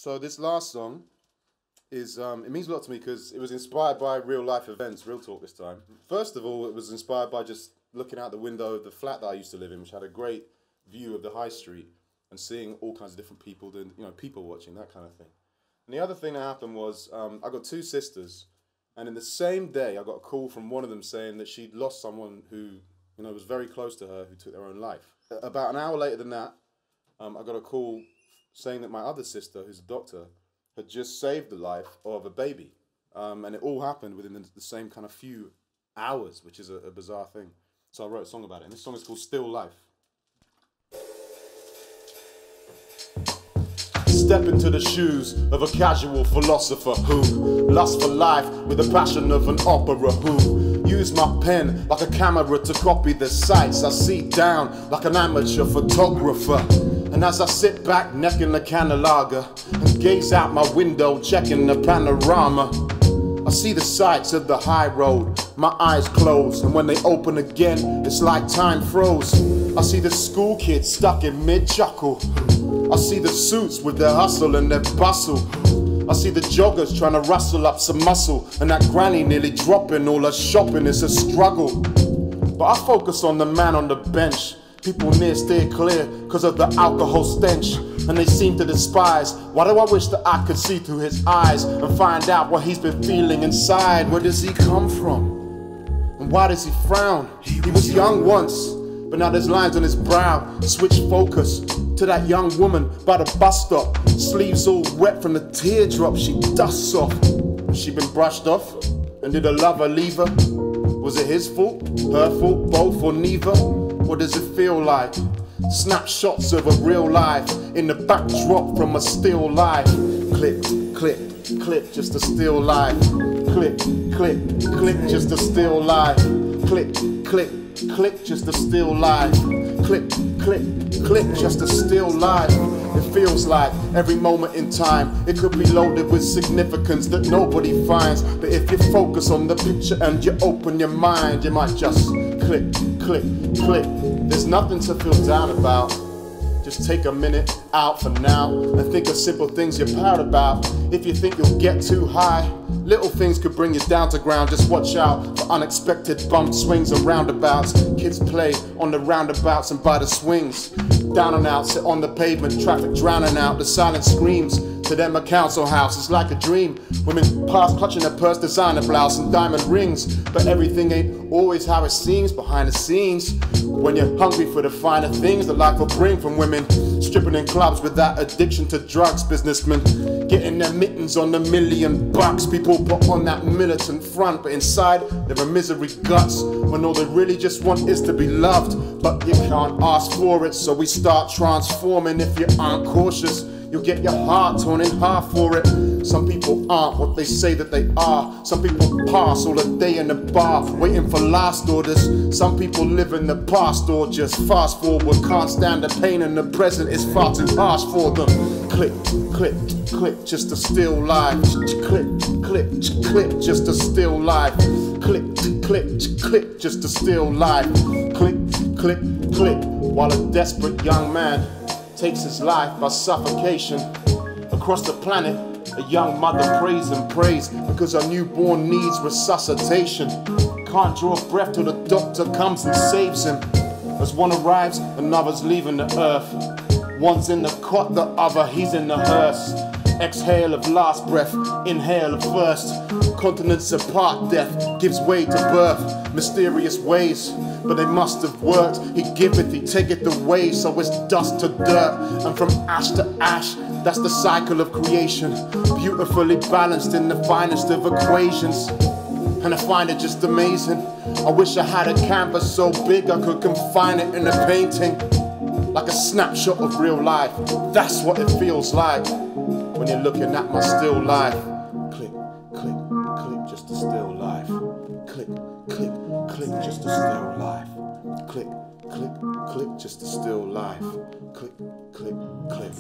So this last song is, it means a lot to me because it was inspired by real life events, real talk this time. First of all, it was inspired by just looking out the window of the flat that I used to live in, which had a great view of the high street and seeing all kinds of different people, doing, you know, people watching, that kind of thing. And the other thing that happened was I got two sisters, and in the same day I got a call from one of them saying that she'd lost someone who, you know, was very close to her, who took their own life. About an hour later than that, I got a call saying that my other sister, who's a doctor, had just saved the life of a baby. And it all happened within the same kind of few hours, which is a bizarre thing. So I wrote a song about it, and this song is called Still Life. Step into the shoes of a casual philosopher who lusts for life with the passion of an opera, who use my pen like a camera to copy the sights I see down like an amateur photographer. And as I sit back, neck in the can of lager, and gaze out my window, checking the panorama, I see the sights of the high road, my eyes close, and when they open again, it's like time froze. I see the school kids stuck in mid-chuckle. I see the suits with their hustle and their bustle. I see the joggers trying to rustle up some muscle, and that granny nearly dropping all her shopping is a struggle. But I focus on the man on the bench. People near steer clear because of the alcohol stench, and they seem to despise. Why do I wish that I could see through his eyes and find out what he's been feeling inside? Where does he come from? And why does he frown? He was young once, but now there's lines on his brow. Switch focus to that young woman by the bus stop, sleeves all wet from the teardrops she dusts off. Has she been brushed off? And did her lover leave her? Was it his fault, her fault, both, or neither? What does it feel like? Snapshots of a real life in the backdrop from a still life. Click, click, click, just a still life. Click, click, click, just a still life. Click, click, click, just a still life. Click, click, click, just a still life. It feels like every moment in time it could be loaded with significance that nobody finds. But if you focus on the picture and you open your mind, you might just click, click, click. There's nothing to feel down about. Just take a minute out for now and think of simple things you're proud about. If you think you'll get too high, little things could bring you down to ground. Just watch out for unexpected bumps, swings and roundabouts. Kids play on the roundabouts and by the swings. Down and out, sit on the pavement, traffic drowning out the silent screams. To them a council house is like a dream. Women pass clutching their purse, designer blouse and diamond rings. But everything ain't always how it seems behind the scenes. When you're hungry for the finer things that life will bring from women, stripping in clubs with that addiction to drugs, businessmen getting their mittens on the $1,000,000. People put on that militant front, but inside there are misery guts when all they really just want is to be loved. But you can't ask for it, so we start transforming. If you aren't cautious, you'll get your heart torn in half for it. Some people aren't what they say that they are. Some people pass all the day in the bar, waiting for last orders. Some people live in the past or just fast forward. Can't stand the pain in the present, it's far too harsh for them. Click, click, click, just a still life. Click, click, click, just a still life. Click, click, click, just a still life. Click, click, click, while a desperate young man takes his life by suffocation. Across the planet, a young mother prays and prays because her newborn needs resuscitation. Can't draw a breath till the doctor comes and saves him. As one arrives, another's leaving the earth. One's in the cot, the other he's in the hearse. Exhale of last breath, inhale of first. Continents apart, death gives way to birth. Mysterious ways, but they must have worked. He giveth, he taketh away, so it's dust to dirt. And from ash to ash, that's the cycle of creation. Beautifully balanced in the finest of equations. And I find it just amazing. I wish I had a canvas so big I could confine it in a painting. Like a snapshot of real life. That's what it feels like when you're looking at my still life. Click, click, click, just a still life. Click, click, click, just a still life. Click, click, click, just a still life. Click, click, click.